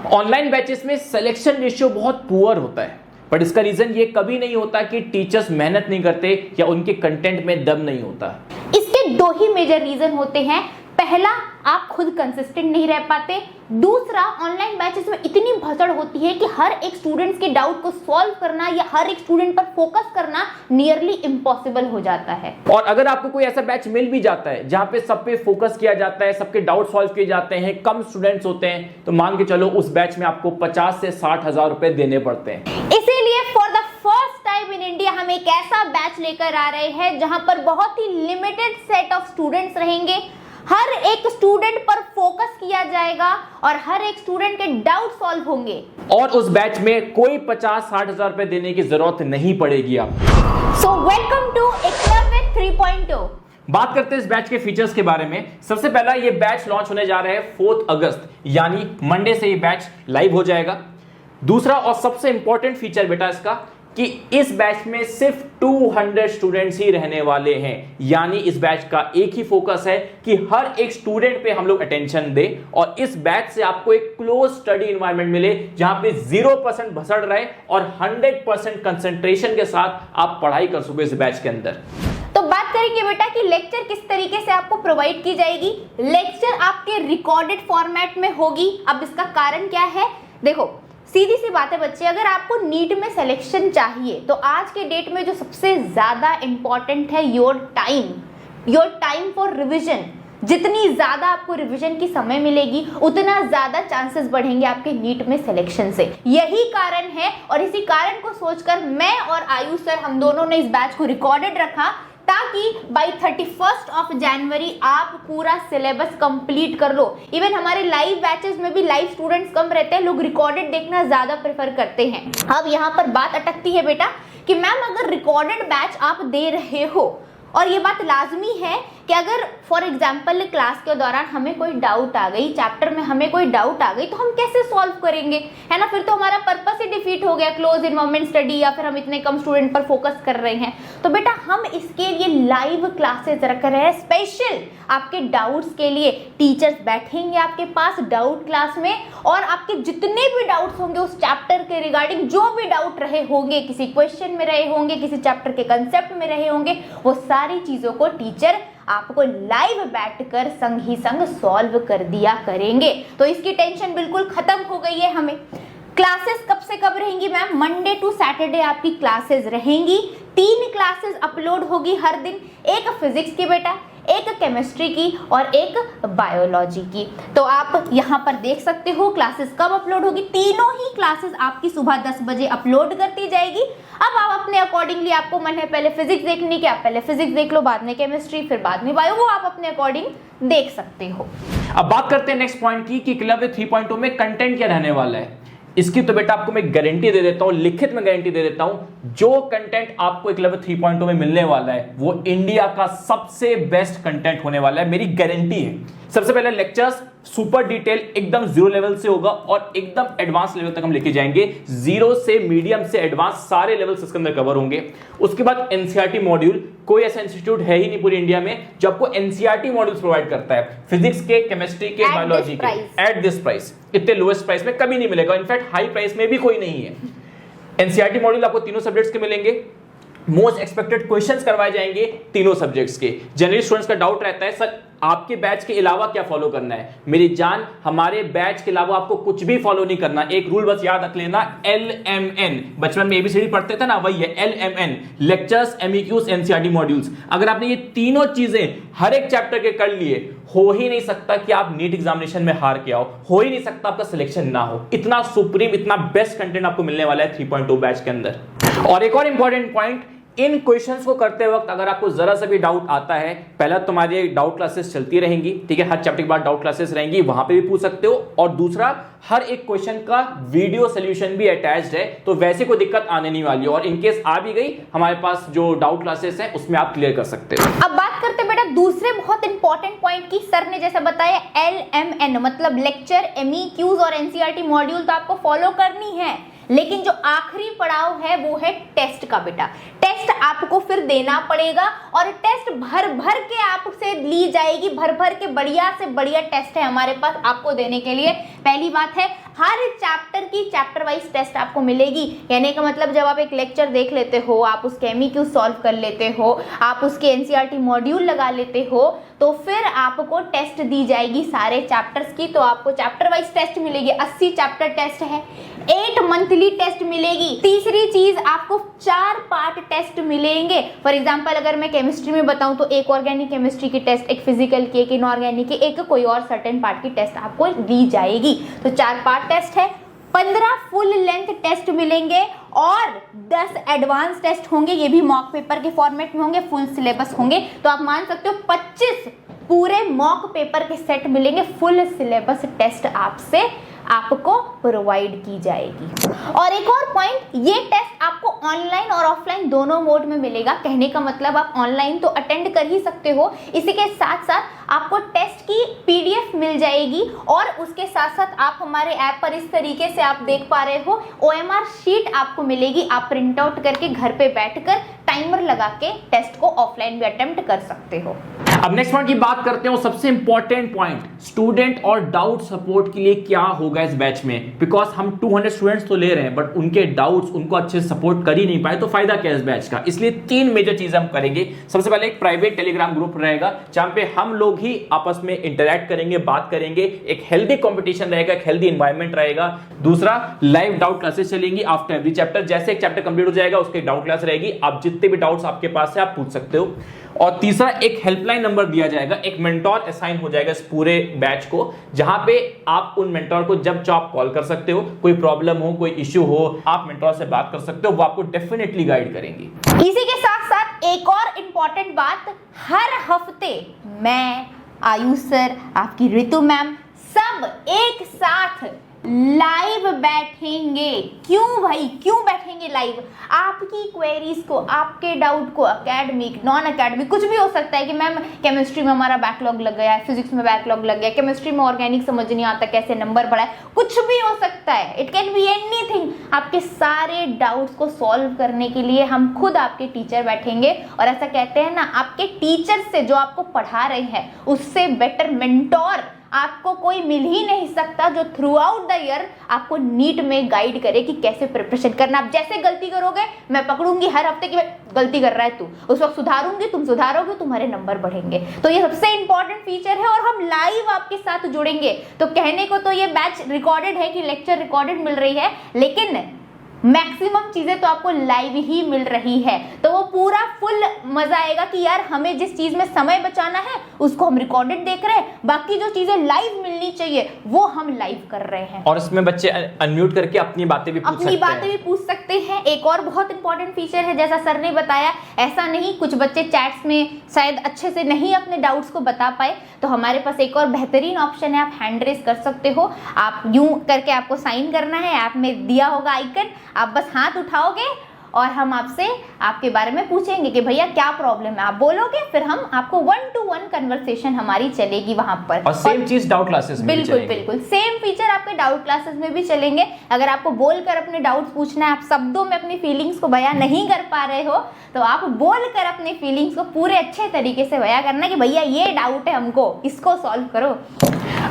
Online batches में selection ratio बहुत poor होता है, बट इसका रीजन ये कभी नहीं होता कि टीचर्स मेहनत नहीं करते या उनके कंटेंट में दम नहीं होता। इसके दो ही मेजर रीजन होते हैं। पहला, आप खुद कंसिस्टेंट नहीं रह पाते। दूसरा, ऑनलाइन बैचेस में इतनी भसड़ होती है कि हर एक स्टूडेंट्स के डाउट को सॉल्व करना या हर एक स्टूडेंट पर फोकस करना नियरली इम्पॉसिबल हो जाता है। और अगर आपको कोई ऐसा बैच मिल भी जाता है जहां पे सब पे फोकस किया जाता है, सबके डाउट सॉल्व किए जाते हैं, कम स्टूडेंट्स होते हैं, तो मान के चलो उस बैच में आपको 50 से 60 हजार रुपए देने पड़ते हैं। इसीलिए for the first time in India हम एक ऐसा बैच लेकर आ रहे हैं जहां पर बहुत ही लिमिटेड सेट ऑफ स्टूडेंट्स रहेंगे, हर एक स्टूडेंट पर फोकस किया जाएगा और हर एक स्टूडेंट के डाउट सॉल्व होंगे। और उस बैच में कोई 50-60 हजार रुपए देने की जरूरत नहीं पड़ेगी आपको। So welcome to Eklavya 3.0। बात करते हैं इस बैच के फीचर्स के बारे में। सबसे पहला, ये बैच लॉन्च होने जा रहा है 4 अगस्त, यानी मंडे से ये बैच लाइव हो जाएगा। दूसरा और सबसे इंपॉर्टेंट फीचर बेटा इसका कि इस बैच में सिर्फ 200 स्टूडेंट्स ही रहने वाले हैं, यानी इस बैच का एक ही फोकस है कि हर एक स्टूडेंट पे हम लोग अटेंशन दें और इस बैच से आपको एक क्लोज स्टडी एनवायरनमेंट मिले जहां पे 0% भसड़ रहे और 100% कंसंट्रेशन के साथ आप पढ़ाई कर सको इस बैच के अंदर। तो बात करेंगे बेटा कि लेक्चर किस तरीके से आपको प्रोवाइड की जाएगी। लेक्चर आपके रिकॉर्डेड फॉर्मेट में होगी। अब इसका कारण क्या है, देखो सीधी सी बात है बच्चे, अगर आपको नीट में सिलेक्शन चाहिए तो आज के डेट में जो सबसे ज्यादा इंपॉर्टेंट है योर टाइम फॉर रिवीजन। जितनी ज्यादा आपको रिवीजन की समय मिलेगी उतना ज्यादा चांसेस बढ़ेंगे आपके नीट में सिलेक्शन से। यही कारण है और इसी कारण को सोचकर मैं और आयुष सर हम दोनों ने इस बैच को रिकॉर्डेड रखा ताकि बाय 31 जनवरी आप पूरा सिलेबस कंप्लीट कर लो। इवन हमारे लाइव बैचेस में भी लाइव स्टूडेंट्स कम रहते हैं, लोग रिकॉर्डेड देखना ज्यादा प्रेफर करते हैं। अब यहाँ पर बात अटकती है बेटा कि मैम अगर रिकॉर्डेड बैच आप दे रहे हो और ये बात लाजमी है कि अगर फॉर एग्जाम्पल क्लास के दौरान हमें कोई डाउट आ गई, चैप्टर में हमें कोई डाउट आ गई, तो हम कैसे सॉल्व करेंगे, है ना। फिर तो हमारा पर्पस ही डिफीट हो गया, क्लोज एनवायरनमेंट स्टडी, या फिर हम इतने कम स्टूडेंट पर फोकस कर रहे हैं। तो बेटा हम इसके लिए लाइव क्लासेस रख रहे हैं स्पेशल आपके डाउट्स के लिए। टीचर्स बैठेंगे आपके पास डाउट क्लास में और आपके जितने भी डाउट्स होंगे उस चैप्टर के रिगार्डिंग, जो भी डाउट रहे होंगे, किसी क्वेश्चन में रहे होंगे, किसी चैप्टर के कंसेप्ट में रहे होंगे, वो सारी चीजों को टीचर आपको लाइव बैठकर संग ही संग सॉल्व कर दिया करेंगे। तो इसकी टेंशन बिल्कुल खत्म हो गई है हमें। क्लासेस कब से कब रहेंगी मैम, मंडे टू सैटरडे आपकी क्लासेस रहेंगी। 3 क्लासेस अपलोड होगी हर दिन, एक फिजिक्स की बेटा, एक केमिस्ट्री की और एक बायोलॉजी की। तो आप यहाँ पर देख सकते हो क्लासेस कब अपलोड होगी। तीनों ही क्लासेस आपकी सुबह 10 बजे अपलोड करती जाएगी। अब आप अपने अकॉर्डिंगली, आपको मन है पहले फिजिक्स देखने की, आप पहले फिजिक्स देख लो, बाद में केमिस्ट्री, फिर बाद में बायो, वो आप अपने अकॉर्डिंग देख सकते हो। अब बात करते हैं नेक्स्ट पॉइंट की कि एकलव्य 3.0 में कंटेंट क्या रहने वाला है। इसकी तो बेटा आपको मैं गारंटी दे देता हूं, लिखित में गारंटी दे देता हूं, जो कंटेंट आपको एकलव्य 3.0 में मिलने वाला है वो इंडिया का सबसे बेस्ट कंटेंट होने वाला है, मेरी गारंटी है। सबसे पहले लेक्चर्स सुपर डिटेल एकदम 0 लेवल से होगा और एकदम एडवांस लेवल तक हम लेके जाएंगे। 0 से मीडियम से एडवांस सारे लेवल्स इसके अंदर कवर होंगे। उसके बाद एनसीईआरटी मॉड्यूल, कोई ऐसा इंस्टीट्यूट है ही नहीं पूरी इंडिया में जो आपको एनसीईआरटी मॉड्यूल्स प्रोवाइड करता है, फिजिक्स के, केमिस्ट्री के, बायोलॉजी के, एट दिस प्राइस, इतने लोएस्ट प्राइस में कभी नहीं मिलेगा। इनफैक्ट हाई प्राइस में भी कोई नहीं है। एनसीईआरटी मॉड्यूल आपको तीनों सब्जेक्ट्स के मिलेंगे। मोस्ट एक्सपेक्टेड क्वेश्चंस करवाए जाएंगे तीनों सब्जेक्ट्स के। जनरली स्टूडेंट्स का डाउट रहता है सर आपके बैच के अलावा क्या फॉलो करना है। मेरी जान, हमारे बैच के अलावा आपको कुछ भी फॉलो नहीं करना। एक रूल बस याद रख लेना, LMN, बचपन में ABCD पढ़ते थे ना, वही है LMN, lectures, MEQs, NCERT modules. अगर आपने ये तीनों चीजें हर एक चैप्टर के कर लिए, हो ही नहीं सकता कि आप नीट एग्जामिनेशन में हार के आओ, हो ही नहीं सकता आपका सिलेक्शन ना हो। इतना सुप्रीम, इतना बेस्ट कंटेंट आपको मिलने वाला है 3.0 बैच के अंदर। और एक और इंपॉर्टेंट पॉइंट, इन क्वेश्चंस को करते वक्त अगर आपको जरा सा भी डाउट आता है, पहला तुम्हारी डाउट क्लासेस चलती रहेंगी, ठीक है, हर चैप्टर के बाद डाउट क्लासेस रहेंगी, वहां पे भी पूछ सकते हो। और दूसरा, हर एक क्वेश्चन का वीडियो सोल्यूशन भी अटैच्ड है, तो वैसे कोई दिक्कत आने नहीं वाली है। और इनकेस आ भी गई, हमारे पास जो डाउट क्लासेस है उसमें आप क्लियर कर सकते हो। अब बात करते हैं बेटा दूसरे बहुत इंपॉर्टेंट पॉइंट की। सर ने जैसे बताया LMN मतलब लेक्चर, MEQs और NCERT मॉड्यूल तो आपको फॉलो करनी है, लेकिन जो आखिरी पड़ाव है वो है टेस्ट का बेटा। टेस्ट आपको फिर देना पड़ेगा और टेस्ट भर भर के आपसे ली जाएगी, भर भर के बढ़िया से बढ़िया टेस्ट है हमारे पास आपको देने के लिए। पहली बात है हर चैप्टर की चैप्टर वाइज टेस्ट आपको मिलेगी। कहने का मतलब जब आप एक लेक्चर देख लेते हो, आप उसके एमसीक्यू सॉल्व कर लेते हो, आप उसके एनसीईआरटी मॉड्यूल लगा लेते हो, तो फिर आपको टेस्ट दी जाएगी सारे चैप्टर्स की। तो आपको चैप्टर वाइज टेस्ट मिलेगी, 80 चैप्टर टेस्ट है, 8 मंथली टेस्ट मिलेगी। तीसरी चीज आपको 4 पार्ट टेस्ट मिलेंगे। फॉर एग्जांपल अगर मैं केमिस्ट्री में बताऊं तो एक ऑर्गेनिक केमिस्ट्री की टेस्ट, एक फिजिकल की, एक इनऑर्गेनिक की, एक कोई और सर्टेन पार्ट की टेस्ट आपको दी जाएगी। तो 4 पार्ट टेस्ट है, 15 फुल लेंथ टेस्ट मिलेंगे और 10 एडवांस टेस्ट होंगे। ये भी मॉक पेपर के फॉर्मेट में होंगे, फुल सिलेबस होंगे। तो आप मान सकते हो 25 पूरे मॉक पेपर के सेट मिलेंगे, फुल सिलेबस टेस्ट आपको प्रोवाइड की जाएगी। और एक और पॉइंट, ये टेस्ट आपको ऑनलाइन और ऑफलाइन दोनों मोड में मिलेगा। कहने का मतलब आप ऑनलाइन तो अटेंड कर ही सकते हो, इसी के साथ साथ आपको टेस्ट की पीडीएफ मिल जाएगी और उसके साथ साथ आप हमारे ऐप पर इस तरीके से आप देख पा रहे हो OMR शीट आपको मिलेगी। आप प्रिंट आउट करके घर पे बैठकर टाइमर लगा के टेस्ट को ऑफलाइन भी अटेम्प्ट कर सकते हो। अब नेक्स्ट पॉइंट की बात करते हैं, सबसे इंपॉर्टेंट पॉइंट, स्टूडेंट और डाउट सपोर्ट के लिए क्या होगा इस बैच में। बिकॉज हम 200 स्टूडेंट्स तो ले रहे हैं बट उनके डाउट्स उनको अच्छे से सपोर्ट कर ही नहीं पाए, तो फायदा क्या है इस बैच का। इसलिए 3 मेजर चीजें हम करेंगे। सबसे पहले एक प्राइवेट टेलीग्राम ग्रुप रहेगा जहां पे हम लोग ही आपस में इंटरैक्ट करेंगे, बात करेंगे, एक हेल्दी कंपटीशन रहेगा, एक हेल्दी एनवायरनमेंट रहेगा। दूसरा, लाइव डाउट क्लासेस चलेंगी आफ्टर एवरी चैप्टर। जैसे एक चैप्टर कंप्लीट हो जाएगा उसके डाउट क्लास रहेगी, आप जितने भी डाउट्स आपके पास है आप पूछ सकते हो। और तीसरा, एक हेल्पलाइन नंबर दिया जाएगा, एक मेंटोर असाइन हो जाएगा इस पूरे बैच को, जहां पे आप उन मेंटोर को जब चाहो आप कॉल कर सकते हो, कोई प्रॉब्लम हो, कोई इश्यू हो, आप मेंटोर से बात कर सकते हो, वो आपको डेफिनेटली गाइड करेंगे। इसी के साथ साथ एक और इंपॉर्टेंट बात, हर हफ्ते मैं, आयुष सर, आपकी ऋतु मैम, सब एक साथ लाइव बैठेंगे। क्यों भाई, क्यों बैठेंगे लाइव? आपकी क्वेरीज को, आपके डाउट को, एकेडमिक, नॉन एकेडमिक, कुछ भी हो सकता है कि मैम केमिस्ट्री में हमारा बैकलॉग लग गया है, फिजिक्स में बैकलॉग लग गया, केमिस्ट्री में ऑर्गेनिक समझ नहीं आता कैसे नंबर बढ़ा है, कुछ भी हो सकता है। It can be anything. आपके सारे डाउट्स को सॉल्व करने के लिए हम खुद आपके टीचर बैठेंगे। और ऐसा कहते हैं ना, आपके टीचर से जो आपको पढ़ा रहे हैं उससे बेटर मेंटोर आपको कोई मिल ही नहीं सकता, जो थ्रू आउट द ईयर आपको नीट में गाइड करे कि कैसे प्रिपरेशन करना। आप जैसे गलती करोगे मैं पकड़ूंगी हर हफ्ते की गलती कर रहा है तू, उस वक्त सुधारूंगी, तुम सुधारोगे, तुम्हारे नंबर बढ़ेंगे। तो ये सबसे इंपॉर्टेंट फीचर है और हम लाइव आपके साथ जुड़ेंगे। तो कहने को तो ये बैच रिकॉर्डेड है कि लेक्चर रिकॉर्डेड मिल रही है, लेकिन मैक्सिमम चीजें तो आपको लाइव ही मिल रही है। तो वो पूरा फुल मजा आएगा कि यार हमें जिस चीज में समय बचाना है उसको हम रिकॉर्डेड देख रहे हैं, बाकी जो चीजें लाइव मिलनी चाहिए वो हम लाइव कर रहे हैं। और इसमें बच्चे अनम्यूट करके अपनी बातें भी पूछ सकते हैं। एक और बहुत इंपॉर्टेंट फीचर है, जैसा सर ने बताया, ऐसा नहीं कुछ बच्चे चैट्स में शायद अच्छे से नहीं अपने डाउट्स को बता पाए, तो हमारे पास एक और बेहतरीन ऑप्शन है, आप हैंड रेज कर सकते हो। आप यूं करके आपको साइन करना है, ऐप में दिया होगा आइकन, आप बस हाथ उठाओगे और हम आपसे आपके बारे में पूछेंगे कि भैया क्या प्रॉब्लम है, आप बोलोगे, फिर हम आपको 1-to-1 कन्वर्सेशन हमारी चलेगी वहां पर। और सेम चीज डाउट क्लासेस में बिल्कुल सेम फीचर आपके डाउट क्लासेस में भी चलेंगे। अगर आपको बोलकर अपने डाउट्स पूछना है, आप शब्दों में अपनी फीलिंग्स को बयां नहीं कर पा रहे हो, तो आप बोलकर अपनी फीलिंग्स को पूरे अच्छे तरीके से बयां करना कि भैया ये डाउट है हमको, इसको सॉल्व करो।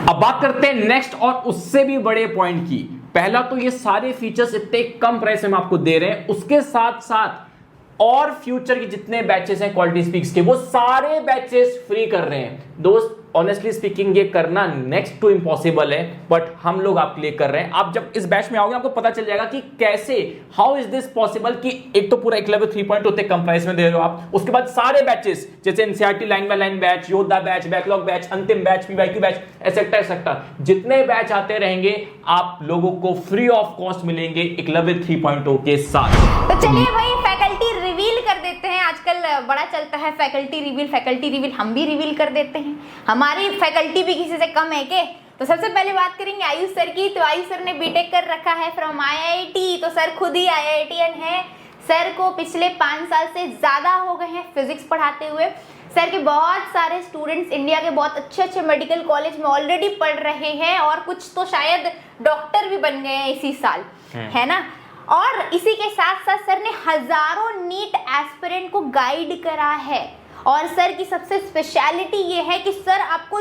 अब बात करते हैं नेक्स्ट और उससे भी बड़े पॉइंट की। पहला तो ये सारे फीचर्स इतने कम प्राइस में आपको दे रहे हैं, उसके साथ साथ और फ्यूचर के जितने बैचेस हैं क्वालिटी स्पीक्स के, वो सारे बैचेस फ्री कर रहे हैं। दोस्त ऑनेस्टली स्पीकिंग ये करना नेक्स्ट टू इम्पॉसिबल है, बट हम लोग आपके लिए कर रहे हैं। आप जब इस बैच में आओगे आपको पता चल जाएगा कि कैसे, हाउ इज दिस पॉसिबल कि एक तो पूरा एकलव्य 3.0 उतने कम प्राइस में दे रहे हो आप, उसके बाद सारे बैचेस जैसे NCERT line by line batch, योद्धा बैच, बैकलॉग बैच, अंतिम बैच, पीवाईक्यू बैच, एसेक्टा जितने बैच आते रहेंगे आप लोगों को फ्री ऑफ कॉस्ट मिलेंगे एकलव्य 3.0 के साथ। तो चलिए भाई फैकल्टी रिवील कर देते हैं। आजकल बड़ा चलता है फैकल्टी रिवील, हम भी रिवील कर देते हैं। हमारी फैकल्टी भी किसी से कम है के? तो सबसे पहले बात करेंगे आयुष सर की। तो आयुष सर ने बीटेक कर रखा है फ्रॉम IIT, तो सर खुद ही IITian है। सर को पिछले 5 साल से ज्यादा हो गए हैं फिजिक्स पढ़ाते हुए। सर के बहुत सारे स्टूडेंट्स इंडिया के बहुत अच्छे मेडिकल कॉलेज में ऑलरेडी पढ़ रहे हैं और कुछ तो शायद डॉक्टर भी बन गए हैं इसी साल, है ना। और इसी के साथ साथ सर ने हजारों नीट एस्पिरेंट को गाइड करा है। और सर की सबसे स्पेशलिटी ये है कि सर आपको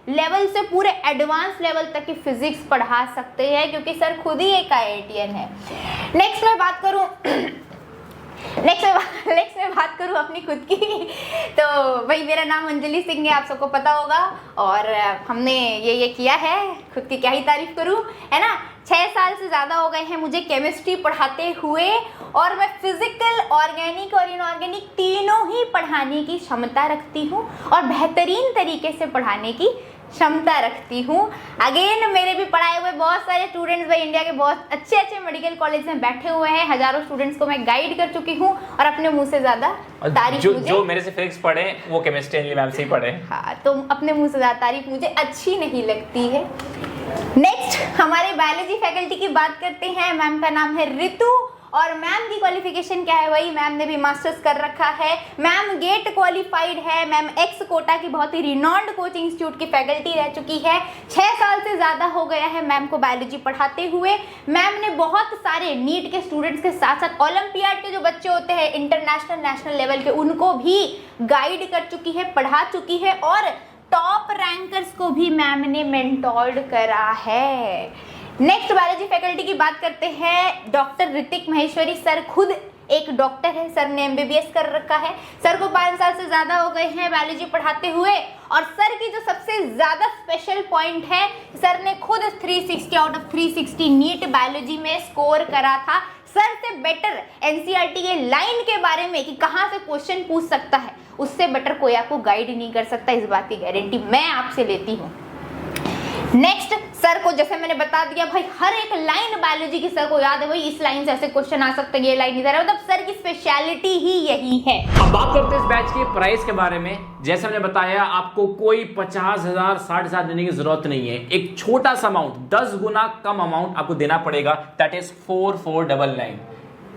लेवल से पूरे एडवांस लेवल तक की फिजिक्स पढ़ा सकते हैं, क्योंकि सर खुद ही एक IITian है। नेक्स्ट मैं बात करूं अपनी खुद की, तो भाई मेरा नाम अंजलि सिंह है, आप सबको पता होगा, और हमने ये किया है, खुद की क्या ही तारीफ करूं, है ना। 6 साल से ज़्यादा हो गए हैं मुझे केमिस्ट्री पढ़ाते हुए, और मैं फिजिकल, ऑर्गेनिक और इनऑर्गेनिक तीनों ही पढ़ाने की क्षमता रखती हूँ और बेहतरीन तरीके से पढ़ाने की क्षमता रखती हूँ। अगेन मेरे भी पढ़ाए हुए बहुत सारे स्टूडेंट्स भाई इंडिया के बहुत अच्छे मेडिकल कॉलेज में बैठे हुए हैं, हजारों स्टूडेंट्स को मैं गाइड कर चुकी हूँ, और अपने मुंह से ज़्यादा तारीफ जो मेरे से फिजिक्स पढ़े वो केमिस्ट्री अंजलि मैम से ही पढ़े। हाँ, तो अपने मुंह से ज़्यादा तारीफ मुझे अच्छी नहीं लगती है। नेक्स्ट हमारे बायोलॉजी फैकल्टी की बात करते हैं। मैम का नाम है रितु, और मैम की क्वालिफिकेशन क्या है, वही मैम ने भी मास्टर्स कर रखा है, मैम गेट क्वालिफाइड है, मैम एक्स कोटा की बहुत ही रिनॉन्ड कोचिंग इंस्टीट्यूट की फैकल्टी रह चुकी है, 6 साल से ज़्यादा हो गया है मैम को बायोलॉजी पढ़ाते हुए। मैम ने बहुत सारे नीट के स्टूडेंट्स के साथ साथ ओलंपियाड के जो बच्चे होते हैं इंटरनेशनल नेशनल लेवल के, उनको भी गाइड कर चुकी है, पढ़ा चुकी है, और टॉप रैंकर्स को भी मैम ने मेंटोर्ड करा है। नेक्स्ट बायोलॉजी फैकल्टी की बात करते हैं। डॉक्टर ऋतिक महेश्वरी सर खुद एक डॉक्टर है, सर ने MBBS कर रखा है, सर को 5 साल से ज़्यादा हो गए हैं बायोलॉजी पढ़ाते हुए, और सर की जो सबसे ज़्यादा स्पेशल पॉइंट है, सर ने खुद 360 आउट ऑफ 360 नीट बायोलॉजी में स्कोर करा था। सर से बेटर NCERT के लाइन के बारे में कि कहाँ से क्वेश्चन पूछ सकता है, उससे बेटर कोई आपको गाइड नहीं कर सकता, इस बात की गारंटी मैं आपसे लेती हूँ। नेक्स्ट सर को जैसे मैंने बता दिया भाई, हर एक लाइन बायोलॉजी की सर को याद है, भाई इस लाइन से ऐसे क्वेश्चन आ सकते हैं, ये लाइन इधर है, मतलब सर की स्पेशलिटी ही यही है। अब बात करते हैं इस बैच के प्राइस के बारे में। जैसे मैंने बताया, आपको कोई 50,000 60,000 देने की जरूरत नहीं है। एक छोटा सा अमाउंट, 10 गुना कम अमाउंट आपको देना पड़ेगा, दैट इज 4499।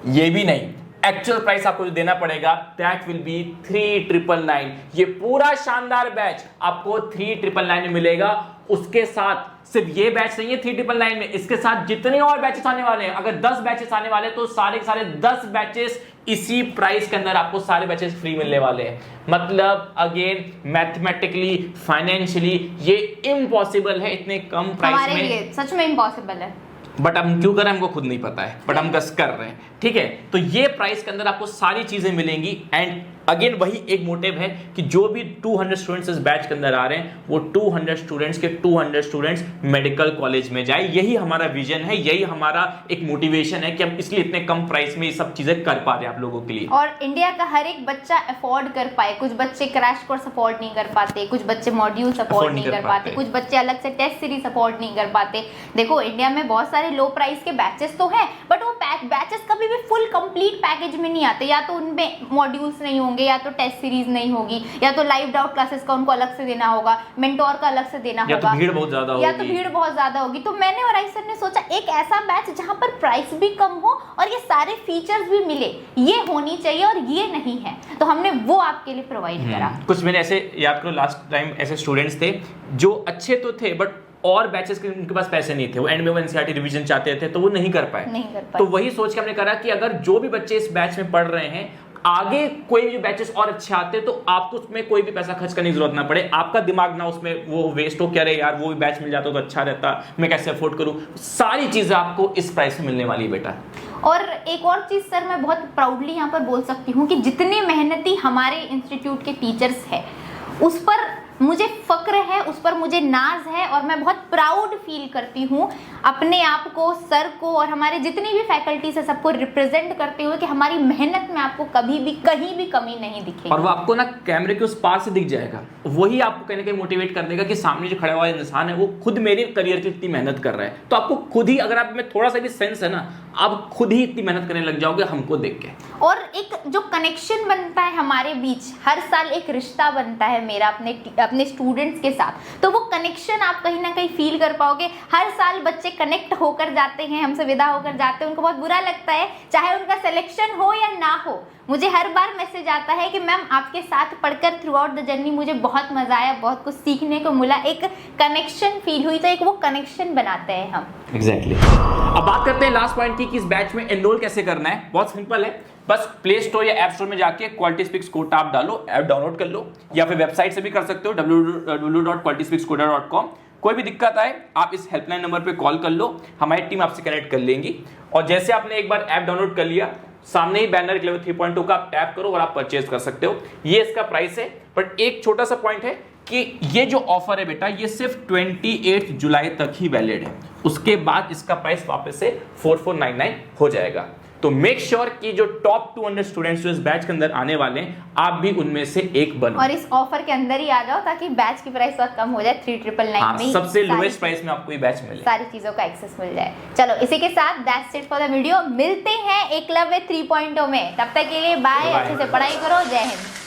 ये भी नहीं, एक्चुअल प्राइस आपको जो देना पड़ेगा दैट विल बी 3999। ये पूरा शानदार बैच आपको 3999 में मिलेगा। उसके साथ सिर्फ ये बैच नहीं है 3999 में, इसके साथ जितने और बैचेस आने वाले हैं, अगर 10 बैचेस आने वाले हैं तो सारे के सारे 10 बैचेस इसी प्राइस के अंदर आपको सारे बैचेस फ्री मिलने वाले हैं। मतलब अगेन मैथमेटिकली, फाइनेंशियली ये इम्पॉसिबल है इतने कम प्राइस में, हमारे लिए सच में इम्पॉसिबल है, बट हम क्यों कर रहे हैं हमको खुद नहीं पता है, बट हम बस कर रहे हैं। ठीक है, तो ये प्राइस के अंदर आपको सारी चीजें मिलेंगी। एंड अगेन वही एक मोटिव है कि जो भी 200 स्टूडेंट्स इस बैच के अंदर आ रहे हैं, वो 200 स्टूडेंट्स के 200 स्टूडेंट्स मेडिकल कॉलेज में जाए। यही हमारा विजन है, यही हमारा एक मोटिवेशन है कि हम इसलिए इतने कम प्राइस में ये सब चीजें कर पा रहे हैं आप लोगों के लिए, और इंडिया का हर एक बच्चा अफोर्ड कर पाए। कुछ बच्चे क्रैश कोर्स अफोर्ड नहीं कर पाते, कुछ बच्चे मॉड्यूल्स अफोर्ड नहीं कर पाते, कुछ बच्चे अलग से टेस्ट सीरीज अफोर्ड नहीं कर पाते। देखो इंडिया में बहुत सारे लो प्राइस के बैचेस तो हैं, बट वो बैचेस कभी भी फुल कंप्लीट पैकेज में नहीं आते। या तो उनमें मॉड्यूल्स नहीं होंगे, या तो टेस्ट सीरीज नहीं होगी, या तो लाइव डाउट क्लासेस का उनको अलग से देना होगा, मेंटोर का अलग से देना होगा, या तो भीड़ बहुत ज्यादा होगी। तो मैंने और सर ने सोचा एक ऐसा बैच जहां पर प्राइस भी कम हो और ये सारे फीचर्स भी मिले, ये होनी चाहिए, और ये नहीं है, तो हमने वो आपके लिए प्रोवाइड करा। कुछ मैंने ऐसे याद करो, लास्ट टाइम ऐसे स्टूडेंट्स थे जो अच्छे तो थे, बट और बैचेस के उनके पास पैसे नहीं थे, वो एंड में NCERT रिवीजन चाहते थे तो वो नहीं कर पाए। तो वही सोच के हमने करा कि अगर जो भी बच्चे इस बैच में पढ़ रहे हैं, आगे कोई भी बैचेस और अच्छे आते तो आपको उसमें कोई भी पैसा खर्च करने की जरूरत ना पड़े, आपका दिमाग ना उसमें वो वेस्ट हो, क्या रे यार वो भी बैच मिल जाता तो अच्छा रहता, मैं कैसे अफोर्ड करूं। सारी चीजें आपको इस प्राइस में मिलने वाली है बेटा। और एक और चीज सर मैं बहुत प्राउडली यहाँ पर बोल सकती हूँ कि जितने मेहनती हमारे इंस्टीट्यूट के टीचर्स हैं, उस पर मुझे फक्र है, उस पर मुझे नाज है, और मैं बहुत प्राउड फील करती हूँ अपने आप को, सर को, और हमारे जितनी भी फैकल्टीज है सबको रिप्रेजेंट करते हुए कि हमारी मेहनत में आपको कभी भी कहीं भी कमी नहीं दिखेगी। और वो आपको ना कैमरे के उस पार से दिख जाएगा, वही आपको कहीं ना कहीं मोटिवेट कर देगा कि सामने जो खड़ा हुआ इंसान है वो खुद मेरे करियर की इतनी मेहनत कर रहा है। तो आपको खुद ही, अगर आप में थोड़ा सा भी सेंस है ना, आप खुद ही इतनी मेहनत करने लग जाओगे हमको देख के। और एक जो कनेक्शन बनता है हमारे बीच, हर साल एक रिश्ता बनता है मेरा अपने स्टूडेंट्स के साथ, तो वो कनेक्शन आप कहीं ना कहीं फील कर पाओगे। हर साल बच्चे कनेक्ट होकर जाते हैं, हमसे विदा होकर जाते हैं, उनको बहुत बुरा लगता है, चाहे उनका सिलेक्शन हो या ना हो, मुझे हर बार मैसेज आता है कि मैम आपके साथ पढ़कर थ्रू आउट द जर्नी मुझे बहुत मजा आया, बहुत कुछ सीखने को मिला, एक कनेक्शन फील हुई, तो एक वो कनेक्शन बनाते हैं हम। एग्जैक्टली अब बात करते हैं लास्ट पॉइंट की कि इस बैच में एनरोल कैसे करना है। बहुत सिंपल है, बस प्ले स्टोर या ऐप स्टोर में जाके क्वालिटी स्पीक्स कोटा आप डालो, ऐप डाउनलोड कर लो, या फिर वेबसाइट से भी कर सकते हो www.qualityspeaksquota.com। कोई भी दिक्कत आए आप इस हेल्पलाइन नंबर पे कॉल कर लो, हमारी टीम आपसे कनेक्ट कर लेंगी। और जैसे आपने एक बार ऐप डाउनलोड कर लिया, सामने ही बैनर लेवल 3.2 का आप टैप करो और आप परचेज कर सकते हो। ये इसका प्राइस है। बट एक छोटा सा पॉइंट है कि ये जो ऑफर है बेटा, ये सिर्फ 28 जुलाई तक ही वैलिड है, उसके बाद इसका प्राइस वापस से 4499 हो जाएगा। तो मेक श्योर कि जो टॉप 200 स्टूडेंट्स जो इस बैच के अंदर आने वाले हैं, आप भी उनमें से एक बनो और इस ऑफर के अंदर ही आ जाओ ताकि बैच की प्राइस और कम हो जाए। 3999 में सबसे लोएस्ट प्राइस में आपको ये बैच मिले, सारी चीजों का एक्सेस मिल जाए। चलो इसी के साथ that's it for the video. मिलते हैं एकलव्य 3.0 में, तब तक के लिए बाय। अच्छे से पढ़ाई करो। जय हिंद।